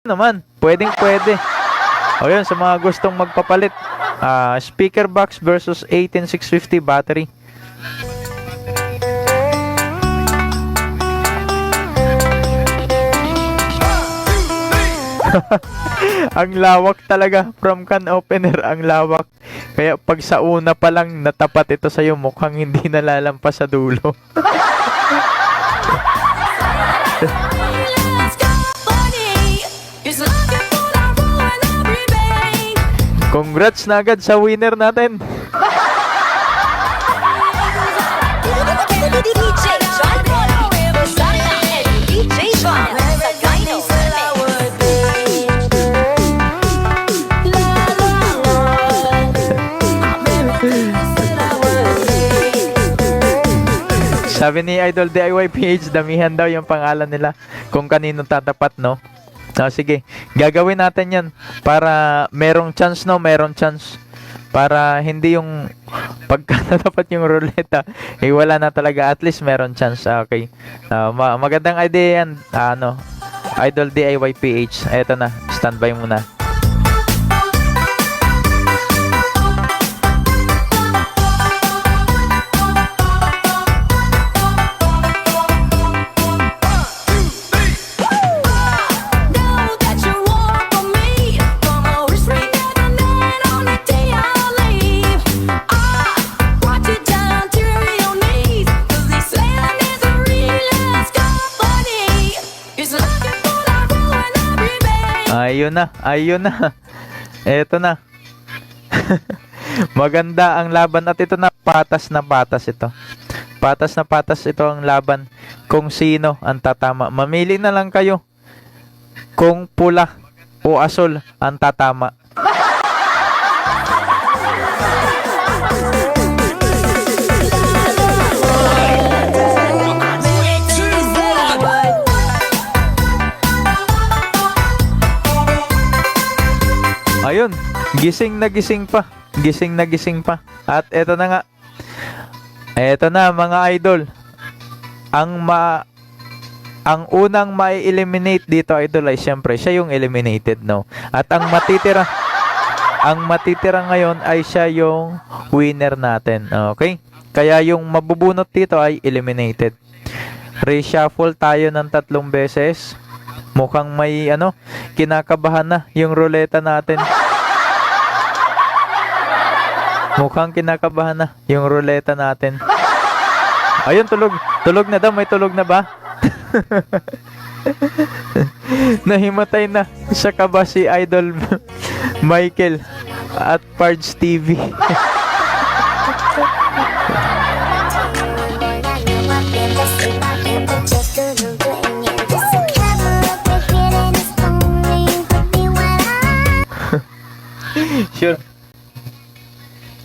Naman, pwede. O yun, sa mga gustong magpapalit, speaker box versus 18650 battery. Ang lawak talaga, from can opener, ang lawak. Kaya pag sa una pa lang natapat ito sa'yo, mukhang hindi nalalampas sa dulo. Congrats na agad sa winner natin. Sabi ni Idol DIY PH, damihan daw yung pangalan nila kung kanino tatapat, no? Sige, gagawin natin yan para merong chance, no? Merong chance. Para hindi yung pagka natapat yung ruleta, wala na talaga. At least meron chance. Okay. Magandang idea yan. Idol DIY PH. Eto na, standby muna. Ayun na. Eto na. Maganda ang laban at ito na patas ito. Patas na patas ito ang laban kung sino ang tatama. Mamili na lang kayo kung pula o asul ang tatama. Ayun, gising na gising pa. At eto na nga. Eto na mga idol. Ang unang mai-eliminate dito, idol, ay syempre siya yung eliminated, no? At ang matitira ngayon ay siya yung winner natin. Okay? Kaya yung mabubunot dito ay eliminated. Reshuffle tayo ng 3 beses. Mukhang may kinakabahan na yung ruleta natin. Ayun, tulog na daw. May tulog na ba? Nahimatay na sa kaba si Idol Michael at Pards TV.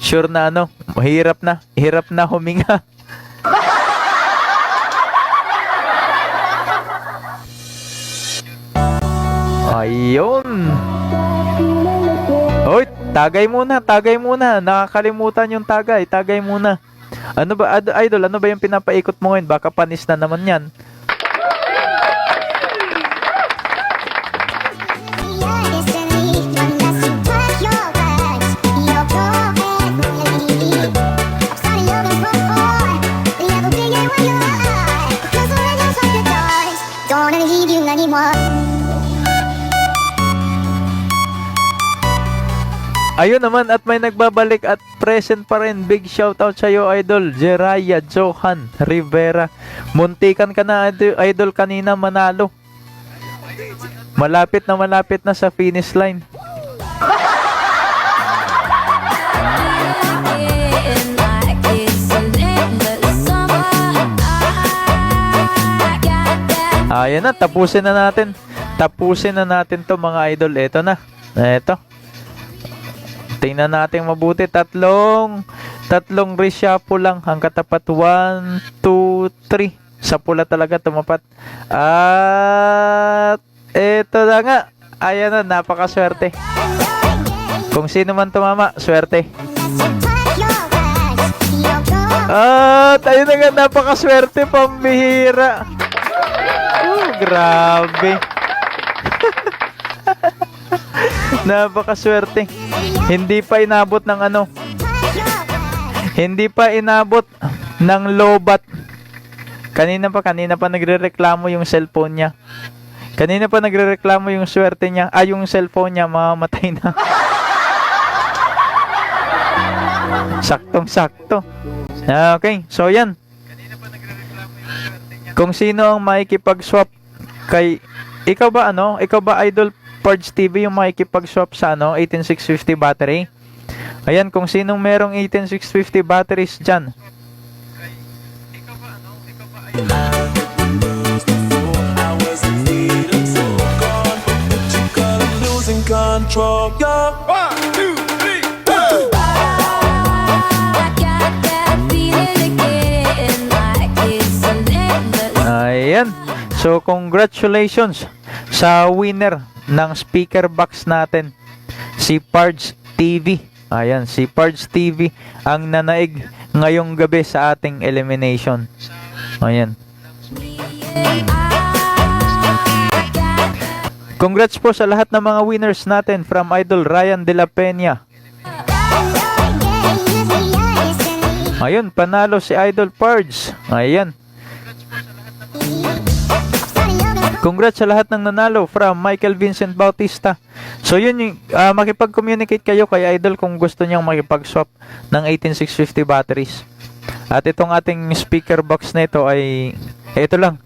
Sure na hirap na huminga. Ayun. Hoy, tagay muna. Nakakalimutan yung tagay muna. Ano ba, Idol, ano ba yung pinapaikot mo ngayon? Baka panis na naman yan. Ayun naman, at may nagbabalik at present pa rin. Big shoutout sa iyo, Idol Jeraya Johan Rivera. Muntikan ka na, Idol, kanina manalo. Malapit na sa finish line. Ayan na, tapusin na natin to mga idol. Eto na. Tingnan natin mabuti. Tatlong reshuffle lang. Ang katapat 1, 2, 3. Sa pula talaga tumapat. At eto na nga. Ayan na, napakaswerte. Kung sino man tumama, swerte. At ayun na nga, napakaswerte, pambihira. Grabe. Napakaswerte. Hindi pa inabot ng ano. Hindi pa inabot ng lobat. Kanina pa nagrereklamo yung cellphone niya. Kanina pa nagrereklamo yung swerte niya. Yung cellphone niya mamamatay na. Saktong-sakto. Okay, so yan. Kung sino ang makikipag-swap kay ikaw ba Idol Pards TV yung makikipag-swap sa 18650 battery? Ayan, kung sinong merong 18650 batteries dyan. Control. One, two, three, go! I got that feeling again, like it's a endless. Ayan. So, congratulations sa winner ng speaker box natin, si Pards TV. Ayan, si Pards TV ang nanaig ngayong gabi sa ating elimination. Ayan. Congrats po sa lahat ng mga winners natin from Idol Ryan De La Peña. Ayun, panalo si Idol Pards. Ayan. Congrats sa lahat ng nanalo from Michael Vincent Bautista. So yun yung makipag-communicate kayo kay Idol kung gusto niyang makipag-swap ng 18650 batteries. At itong ating speaker box na ito ay ito lang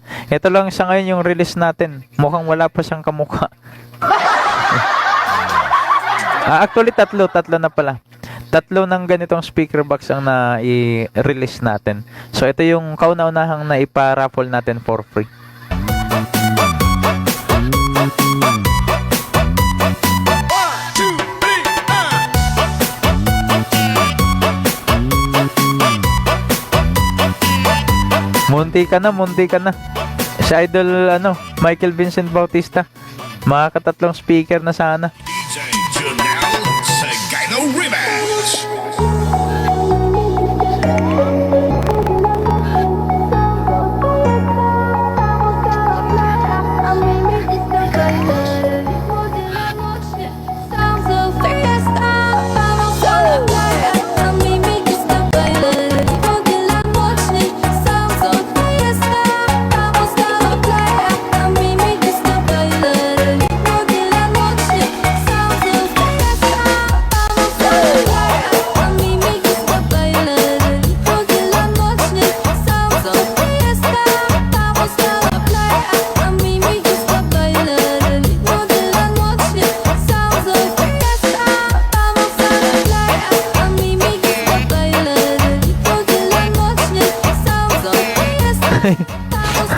sa ngayon yung release natin. Mukhang wala pa siyang kamukha. Actually tatlo na pala. Tatlo ng ganitong speaker box ang na-i-release natin. So ito yung kauna-unahang na ipa-raffle natin for free. Munti ka na. Si Idol Michael Vincent Bautista. Makakatatlong speaker na sana. DJ Janelle Sagano Rematch.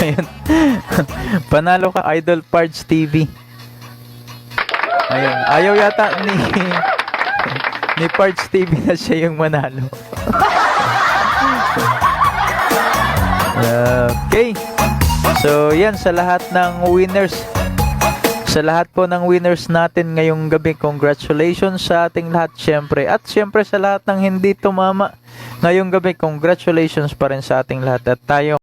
Ayun. Panalo ka, Idol Pards TV. Ayun. Ayaw yata ni Pards TV na siya yung manalo. Okay. So, yan sa lahat ng winners. Sa lahat po ng winners natin ngayong gabi, congratulations sa ating lahat syempre. At syempre sa lahat ng hindi tumama ngayong gabi, congratulations pa rin sa ating lahat. At tayo